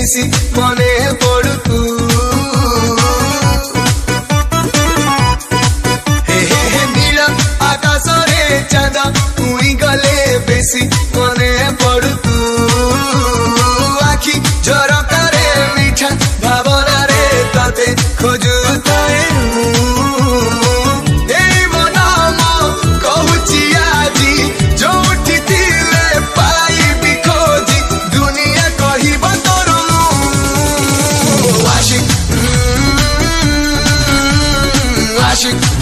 बेसी मने पड़ू तू हे नील आकाश रे चाँद उई गले बेसी मने पड़ू तू आखि झरकारे मीठा भावना रे तते खोजू थाए Aşık